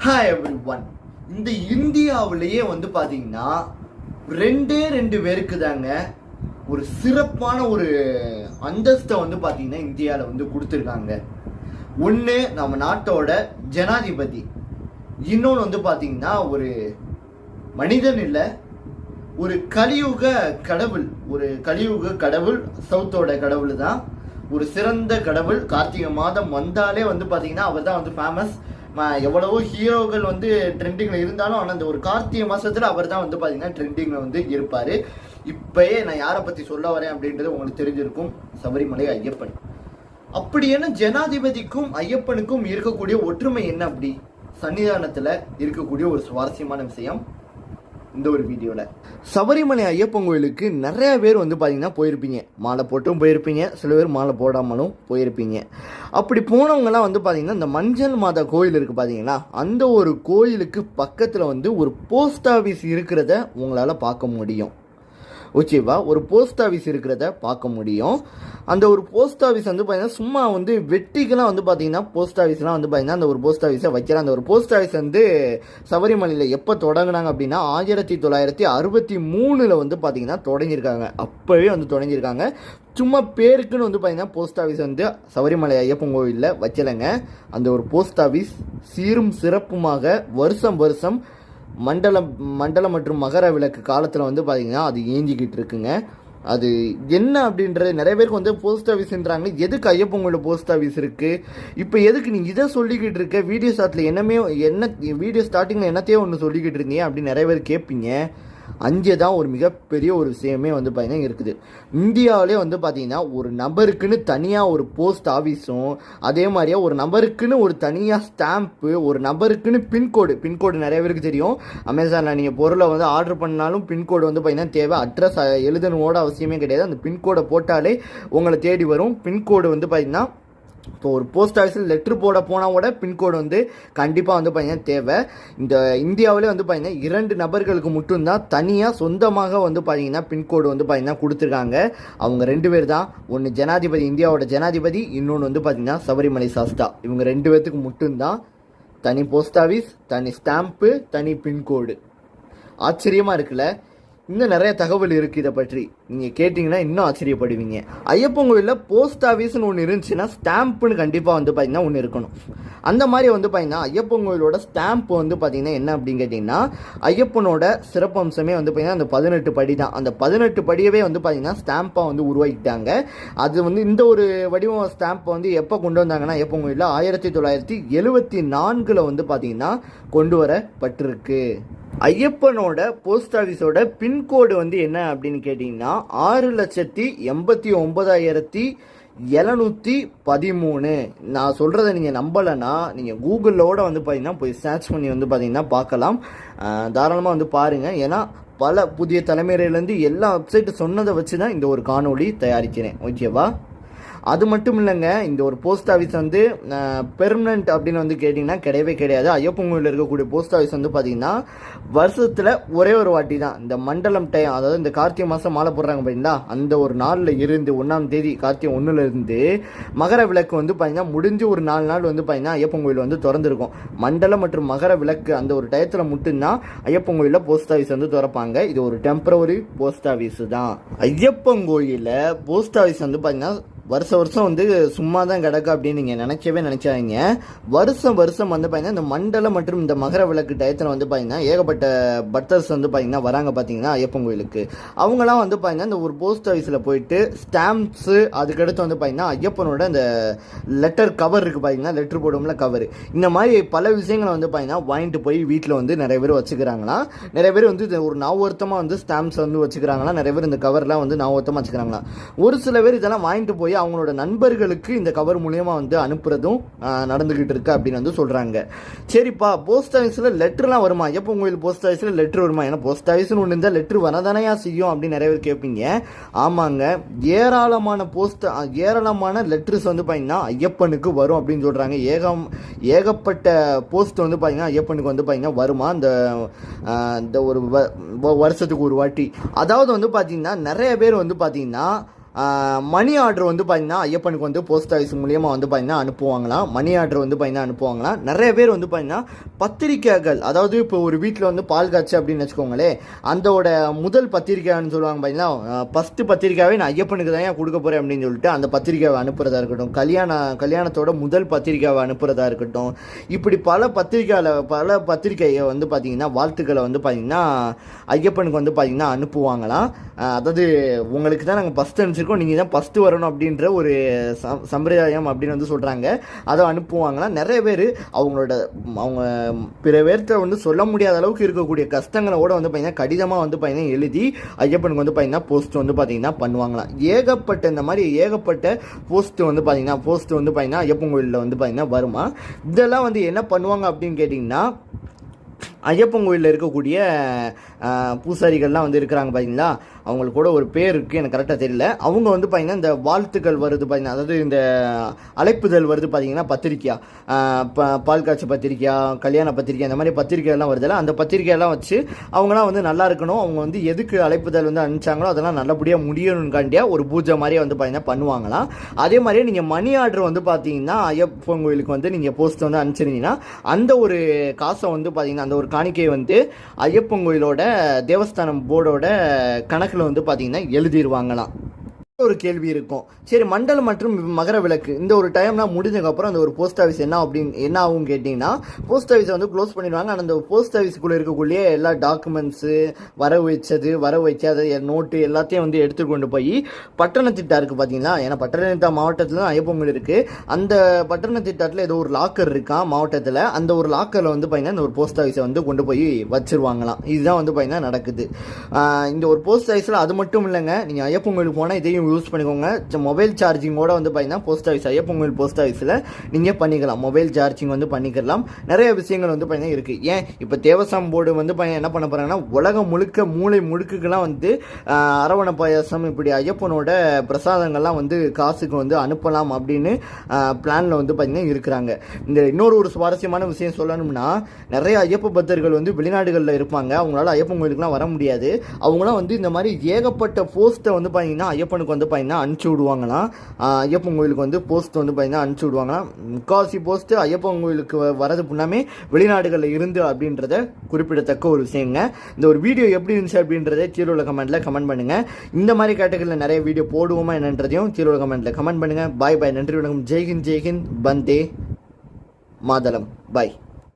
Hi everyone. இந்த இந்தியாவிலேயே பார்த்தீங்கன்னா ரெண்டு பேருக்கு தாங்க ஒரு சிறப்பான ஒரு அந்தஸ்தை பார்த்தீங்கன்னா இந்தியாவில் கொடுத்துருக்காங்க. ஒன்று நம்ம நாட்டோட ஜனாதிபதி, இன்னொன்று பார்த்தீங்கன்னா ஒரு மனிதன் இல்லை, ஒரு கலியுக கடவுள், சவுத்தோட கடவுள் தான், ஒரு சிறந்த கடவுள். கார்த்திகை மாதம் வந்தாலே பார்த்தீங்கன்னா அவர் தான் ஃபேமஸ். எவ்வளவோ ஹீரோக்கள் ட்ரெண்டிங்கில் இருந்தாலும் ஆனால் அந்த ஒரு கார்த்திகை மாதத்தில் அவர் தான் பார்த்தீங்கன்னா ட்ரெண்டிங்கில் இருப்பார். இப்போயே நான் யாரை பற்றி சொல்ல வரேன் அப்படின்றது உங்களுக்கு தெரிஞ்சிருக்கும், சபரிமலை ஐயப்பன். அப்படி என்ன ஜனாதிபதிக்கும் ஐயப்பனுக்கும் இருக்கக்கூடிய ஒற்றுமை என்ன? அப்படி சன்னிதானத்தில் இருக்கக்கூடிய ஒரு சுவாரஸ்யமான விஷயம் இந்த ஒரு வீடியோவில். சபரிமலை ஐயப்பன் கோயிலுக்கு நிறைய பேர் பார்த்தீங்கன்னா போயிருப்பீங்க. மாலை போட்டும் போயிருப்பீங்க, சில பேர் மாலை போடாமலும் போயிருப்பீங்க. அப்படி போனவங்கலாம் பார்த்தீங்கன்னா இந்த மஞ்சள் மாதா கோயில் இருக்குது பார்த்தீங்கன்னா, அந்த ஒரு கோயிலுக்கு பக்கத்தில் ஒரு போஸ்ட் ஆஃபீஸ் இருக்கிறத உங்களால் பார்க்க முடியும். ஓகேவா? ஒரு போஸ்ட் ஆஃபீஸ் இருக்கிறத பார்க்க முடியும். அந்த ஒரு போஸ்ட் ஆஃபீஸ் பார்த்தீங்கன்னா சும்மா வெட்டிக்கெல்லாம் பார்த்தீங்கன்னா போஸ்ட் ஆஃபீஸ்லாம் பார்த்தீங்கன்னா அந்த ஒரு போஸ்ட் ஆஃபீஸை வைக்கிறாங்க. அந்த ஒரு போஸ்ட் ஆஃபீஸ் சபரிமலையில் எப்போ தொடங்கினாங்க அப்படின்னா 1963 பார்த்தீங்கன்னா தொடங்கியிருக்காங்க. அப்போவே தொடங்கியிருக்காங்க. சும்மா பேருக்குன்னு பார்த்தீங்கன்னா போஸ்ட் ஆஃபீஸ் சபரிமலை ஐயப்பன் கோயிலில் வச்சலைங்க. அந்த ஒரு போஸ்ட் ஆஃபீஸ் சீரும் சிறப்புமாக வருஷம் மண்டலம் மற்றும் மகர விளக்கு காலத்தில் பார்த்தீங்கன்னா அது ஏஞ்சிக்கிட்டு இருக்குங்க. அது என்ன அப்படின்றது நிறைய பேருக்கு போஸ்ட் ஆஃபீஸ்ன்றாங்க. எதுக்கு ஐயப்பன் கோயிலில் போஸ்ட் ஆஃபீஸ் இருக்குது? இப்போ எதுக்கு நீங்கள் இதை சொல்லிக்கிட்டு இருக்க? வீடியோ ஸ்டார்டிங்கில் என்னத்தையே ஒன்று சொல்லிக்கிட்டு இருந்தீங்க அப்படின்னு நிறைய பேர் கேட்பீங்க. அங்கே தான் ஒரு மிகப்பெரிய ஒரு விஷயமே பார்த்தீங்கன்னா இருக்குது. இந்தியாவிலே பார்த்தீங்கன்னா ஒரு நபருக்குன்னு தனியாக ஒரு போஸ்ட் ஆஃபீஸும், அதே மாதிரியே ஒரு நபருக்குன்னு ஒரு தனியாக ஸ்டாம்ப்பு, ஒரு நபருக்குன்னு பின்கோடு நிறைய பேருக்கு தெரியும். அமேசானில் நீங்கள் பொருளை ஆர்டர் பண்ணாலும் பின்கோடு பார்த்தீங்கன்னா தேவை. அட்ரஸ் எழுதணுவோட அவசியமே கிடையாது. அந்த பின்கோடை போட்டாலே உங்களை தேடி வரும். பின்கோடு பார்த்தீங்கன்னா இப்போ ஒரு போஸ்ட் ஆஃபீஸில் லெட்ரு போட போனால் கூட பின்கோடு கண்டிப்பாக பார்த்தீங்கன்னா தேவை. இந்த இந்தியாவிலே பார்த்தீங்கன்னா 2 நபர்களுக்கு மட்டும்தான் தனியாக சொந்தமாக பார்த்தீங்கன்னா பின்கோடு பார்த்தீங்கன்னா கொடுத்துருக்காங்க. அவங்க 2 பேர் தான். ஒன்று ஜனாதிபதி, இந்தியாவோட ஜனாதிபதி, இன்னொன்று பார்த்தீங்கன்னா சபரிமலை சாஸ்தா. இவங்க 2 பேர்த்துக்கு மட்டும்தான் தனி போஸ்ட் ஆஃபீஸ், தனி ஸ்டாம்ப்பு, தனி பின்கோடு. ஆச்சரியமாக இருக்குல்ல? இன்னும் நிறைய தகவல் இருக்குது இதை பற்றி. நீங்கள் கேட்டிங்கன்னா இன்னும் ஆச்சரியப்படுவீங்க. ஐயப்பன் கோயிலில் போஸ்ட் ஆஃபீஸ்னு ஒன்று இருந்துச்சுன்னா ஸ்டாம்ப்புன்னு கண்டிப்பாக பார்த்தீங்கன்னா ஒன்று இருக்கணும். அந்த மாதிரி பார்த்தீங்கன்னா ஐயப்பன் கோயிலோட ஸ்டாம்ப் பார்த்தீங்கன்னா என்ன அப்படின்னு கேட்டிங்கன்னா, ஐயப்பனோட சிறப்பம்சமே பார்த்தீங்கன்னா அந்த 18 படி தான். அந்த 18 படியவே பார்த்தீங்கன்னா ஸ்டாம்ப்பாக உருவாக்கிட்டாங்க. அது இந்த ஒரு வடிவம் ஸ்டாம்ப்பை எப்போ கொண்டு வந்தாங்கன்னா ஐயப்பன் கோயிலில் 1974 பார்த்தீங்கன்னா கொண்டு வரப்பட்டிருக்கு. ஐயப்பனோட போஸ்ட் ஆஃபீஸோட பின்கோடு என்ன அப்படின்னு கேட்டிங்கன்னா 6,89,713. நான் சொல்கிறத நீங்கள் நம்பலைன்னா நீங்கள் கூகுளோட பார்த்தீங்கன்னா போய் சர்ச் பண்ணி பார்த்தீங்கன்னா பார்க்கலாம். தாராளமாக பாருங்கள். ஏன்னா பல புதிய தலைமுறையிலேருந்து எல்லா வெப்சைட்டு சொன்னதை வச்சு தான் இந்த ஒரு காணொளி தயாரிக்கிறேன். ஓகேவா? அது மட்டும் இல்லைங்க, இந்த ஒரு போஸ்ட் ஆஃபீஸ் பெர்மனன்ட் அப்படின்னு கேட்டிங்கன்னா கிடையவே கிடையாது. ஐயப்பன் கோயிலில் இருக்கக்கூடிய போஸ்ட் ஆஃபீஸ் பார்த்தீங்கன்னா வருஷத்தில் ஒரே ஒரு வாட்டி தான் இந்த மண்டலம் டைம், அதாவது இந்த கார்த்திகை மாதம் மாலை போடுறாங்க பார்த்தீங்களா, அந்த ஒரு நாளில் இருந்து 1ஆம் தேதி கார்த்திகை 1லேருந்து மகர விளக்கு பார்த்தீங்கன்னா முடிஞ்சு ஒரு 4 நாள் பார்த்தீங்கன்னா ஐயப்பன் கோயில் திறந்துருக்கும். மண்டலம் மற்றும் மகர விளக்கு அந்த ஒரு டயத்தில் மட்டும்தான் ஐயப்பன் கோயிலில் போஸ்ட் ஆஃபீஸ் திறப்பாங்க. இது ஒரு டெம்பரவரி போஸ்ட் ஆஃபீஸ் தான். ஐயப்பன் கோயிலில் போஸ்ட் ஆஃபீஸ் பார்த்தீங்கன்னா வருஷம் சும்மா தான் கிடக்கு அப்படின்னு நீங்கள் நினைச்சாங்க. வருஷம் பார்த்தீங்கன்னா இந்த மண்டலம் மற்றும் இந்த மகர விளக்கு டயத்தில் பார்த்தீங்கன்னா ஏகப்பட்ட பக்தர்ஸ் பார்த்தீங்கன்னா வராங்க பார்த்தீங்கன்னா ஐயப்பன் கோயிலுக்கு. அவங்களாம் பார்த்தீங்கன்னா இந்த ஒரு போஸ்ட் ஆஃபீஸில் போயிட்டு ஸ்டாம்ப்ஸு, அதுக்கடுத்து பார்த்தீங்கன்னா ஐயப்பனோட இந்த லெட்டர் கவர் இருக்குது பார்த்தீங்கன்னா, லெட்ரு போடும்ல கவர், இந்த மாதிரி பல விஷயங்களை பார்த்தீங்கன்னா வாங்கிட்டு போய் வீட்டில் நிறைய பேர் வச்சுக்கிறாங்களா. நிறைய பேர் ஒரு ஞாபகமாக ஸ்டாம்ப்ஸ் வச்சுக்கிறாங்களா. நிறைய பேர் இந்த கவர்லாம் ஞாபகமாக வச்சுக்கிறாங்களா. ஒரு சில பேர் இதெல்லாம் வாங்கிட்டு போய் அவங்களோட நண்பர்களுக்கு இந்த கவர் மூலமா அனுப்புறதும் நடந்துகிட்டு இருக்கு அப்படின்னு சொல்றாங்க. சரிப்பா, போஸ்ட் ஆஃபீஸில் லெட்டர்லாம் வருமா? ஐயப்பன் கோயில் போஸ்ட் ஆஃபீஸில் லெட்டர் வருமா? ஏன்னா போஸ்ட் ஆஃபீஸ்னு ஒன்று இருந்தால் லெட்டர் வரதானையா செய்யும் அப்படின்னு நிறைய பேர் கேட்பீங்க. ஆமாங்க, ஏராளமான லெட்டர்ஸ் பார்த்தீங்கன்னா ஐயப்பனுக்கு வரும் அப்படின்னு சொல்றாங்க. ஏகப்பட்ட போஸ்ட் பார்த்தீங்கன்னா ஐயப்பனுக்கு பார்த்தீங்கன்னா வருமா இந்த ஒரு வருஷத்துக்கு ஒரு வாட்டி. அதாவது பார்த்தீங்கன்னா நிறைய பேர் பார்த்தீங்கன்னா மணி ஆர்டர் வந்து பார்த்தீங்கன்னா ஐயப்பனுக்கு வந்து போஸ்ட் ஆஃபீஸ் மூலியமாக வந்து பார்த்தீங்கன்னா அனுப்புவாங்களாம். மணி ஆர்டர் வந்து பார்த்தீங்கன்னா அனுப்புவாங்களாம். நிறைய பேர் வந்து பார்த்தீங்கன்னா பத்திரிக்கைகள், அதாவது இப்போ ஒரு வீட்டில் வந்து பால் காய்ச்சி அப்படின்னு வச்சுக்கோங்களேன், அதோட முதல் பத்திரிக்கைன்னு சொல்லுவாங்க பார்த்தீங்கன்னா, ஃபஸ்ட்டு பத்திரிக்கையாகவே நான் ஐயப்பனுக்கு தான் கொடுக்க போகிறேன் அப்படின்னு சொல்லிட்டு அந்த பத்திரிக்கையை அனுப்புறதா இருக்கட்டும், கல்யாணத்தோட முதல் பத்திரிக்கையை அனுப்புறதா இருக்கட்டும், இப்படி பல பத்திரிக்கையை வந்து பார்த்தீங்கன்னா வாழ்த்துக்களை வந்து பார்த்தீங்கன்னா ஐயப்பனுக்கு வந்து பார்த்தீங்கன்னா அனுப்புவாங்களாம். அதாவது உங்களுக்கு தான் நாங்கள் ஃபஸ்ட்டு அனுப்பிச்சிருக்கோம், நீங்கள் தான் ஃபஸ்ட்டு வரணும் அப்படின்ற ஒரு சம்பிரதாயம் அப்படின்னு வந்து சொல்கிறாங்க. அதை அனுப்புவாங்களாம். நிறைய பேர் அவங்க பிற பேர்த்த வந்து சொல்ல முடியாத அளவுக்கு இருக்கக்கூடிய கஷ்டங்களோட வந்து பார்த்தீங்கன்னா கடிதமாக வந்து பார்த்தீங்கன்னா எழுதி ஐயப்பனுக்கு வந்து பார்த்தீங்கன்னா போஸ்ட் வந்து பார்த்தீங்கன்னா பண்ணுவாங்களாம். இந்த மாதிரி ஏகப்பட்ட போஸ்ட் வந்து பார்த்தீங்கன்னா ஐயப்பன் கோயிலில் வந்து பார்த்தீங்கன்னா வருமா. இதெல்லாம் வந்து என்ன பண்ணுவாங்க அப்படின்னு கேட்டிங்கன்னா, ஐயப்பன் கோயிலில் இருக்கக்கூடிய பூசாரிகள்லாம் வந்து இருக்கிறாங்க பார்த்தீங்களா, அவங்களுக்கு கூட ஒரு பேர் இருக்குது, எனக்கு கரெக்டாக தெரியல. அவங்க வந்து பார்த்தீங்கன்னா இந்த வாழ்த்துக்கள் வருது பார்த்தீங்கன்னா, அதாவது இந்த அழைப்புதல் வருது பார்த்தீங்கன்னா பத்திரிக்கையா, பால் காய்ச்சி பத்திரிக்கையா, கல்யாண பத்திரிக்கை, அந்த மாதிரி பத்திரிக்கையெல்லாம் வருதில்ல, அந்த பத்திரிக்கையெல்லாம் வச்சு அவங்களாம் வந்து நல்லா இருக்கணும், அவங்க வந்து எதுக்கு அழைப்புதல் வந்து அனுப்பிச்சாங்களோ அதெல்லாம் நல்லபடியாக முடியணும்காண்டியா ஒரு பூஜை மாதிரியே வந்து பார்த்தீங்கன்னா பண்ணுவாங்களாம். அதே மாதிரியே நீங்கள் மணி ஆர்டர் வந்து பார்த்தீங்கன்னா ஐயப்பன் கோயிலுக்கு வந்து நீங்கள் போஸ்ட் வந்து அனுப்பிச்சிருந்தீங்கன்னா அந்த ஒரு காசை வந்து பார்த்தீங்கன்னா அந்த ஒரு காணிக்கையை வந்து ஐயப்பன் கோயிலோட தேவஸ்தானம் போர்டோட கணக்கில் வந்து பார்த்தீங்கன்னா எழுதிடுவாங்களாம். ஒரு கேள்வி இருக்கும், சரி மண்டலம் மற்றும் மகர விளக்கு இந்த ஒரு டைம்லாம் முடிஞ்சதுக்கப்புறம் அந்த ஒரு போஸ்ட் ஆஃபீஸ் என்ன ஆகும் கேட்டிங்கன்னா, போஸ்ட் ஆஃபீஸை வந்து க்ளோஸ் பண்ணிடுவாங்க. அந்த போஸ்ட் ஆஃபீஸுக்குள்ளே இருக்கக்கூடிய எல்லா டாக்குமெண்ட்ஸு, வர வைக்காத நோட்டு எல்லாத்தையும் வந்து எடுத்துக்கொண்டு போய் பட்டணத்திட்டா இருக்குது பார்த்தீங்களா, ஏன்னா பட்டணத்திட்டா மாவட்டத்தில் தான் ஐயப்பன் கோயில் இருக்குது. அந்த பட்டணத்திட்டத்தில் ஏதோ ஒரு லாக்கர் இருக்கான் மாவட்டத்தில், அந்த ஒரு லாக்கரில் வந்து பார்த்தீங்கன்னா இந்த ஒரு போஸ்ட் ஆஃபீஸை வந்து கொண்டு போய் வச்சிருவாங்களாம். இதுதான் வந்து பார்த்தீங்கன்னா நடக்குது. இந்த ஒரு போஸ்ட் ஆஃபீஸில் அது மட்டும் இல்லைங்க, நீங்கள் ஐயப்பன் கோயிலுக்கு போனால் இதையும் யூஸ் பண்ணிக்கோங்க. மொபைல் சார்ஜிங்கோட வந்து பார்த்தீங்கன்னா போஸ்ட் ஆஃபீஸ் ஐயப்பன் கோயில் போஸ்ட் ஆஃபீஸில் நீங்கள் பண்ணிக்கலாம். மொபைல் சார்ஜிங் வந்து பண்ணிக்கலாம். நிறைய விஷயங்கள் வந்து பார்த்தீங்கன்னா இருக்குது. ஏன் இப்போ தேவசாம் போர்டு வந்து என்ன பண்ண போகிறாங்கன்னா, உலகம் முழுக்க மூளை முழுக்குக்கெல்லாம் வந்து அரவண பாயாசம் இப்படி ஐயப்பனோட பிரசாதங்கள்லாம் வந்து காசுக்கு வந்து அனுப்பலாம் அப்படின்னு பிளானில் வந்து பார்த்தீங்கன்னா இருக்கிறாங்க. இந்த இன்னொரு சுவாரஸ்யமான விஷயம் சொல்லணும்னா, நிறைய ஐயப்ப பக்தர்கள் வந்து வெளிநாடுகளில் இருப்பாங்க. அவங்களால ஐயப்பன் கோயிலுக்குலாம் வர முடியாது. அவங்களாம் வந்து இந்த மாதிரி ஏகப்பட்ட போஸ்ட்டை வந்து பார்த்தீங்கன்னா ஐயப்பனுக்கு வந்து பார்த்தீங்கன்னா அனுப்பிச்சி விடுவாங்களாம். ஐயப்பன் கோயிலுக்கு வந்து போஸ்ட் வந்து பார்த்தீங்கன்னா அனுப்பிச்சி விடுவாங்களாம். முக்கால்வாசி போஸ்ட்டு ஐயப்பன் கோயிலுக்கு வரது ஃபுல்லாமே வெளிநாடுகளில் இருந்து அப்படின்றத குறிப்பிடத்தக்க ஒரு விஷயங்க. இந்த ஒரு வீடியோ எப்படி இருந்துச்சு அப்படின்றத கீழே உள்ள கமெண்ட்டில் கமெண்ட் பண்ணுங்கள். இந்த மாதிரி கேட்டகரியில் நிறைய வீடியோ போடுவோமா என்னன்றதையும் கீழே உள்ள கமெண்ட்டில் கமெண்ட் பண்ணுங்கள். பாய், நன்றி, வணக்கம். ஜெய்ஹிந்த், வந்தே மாதரம். பாய்.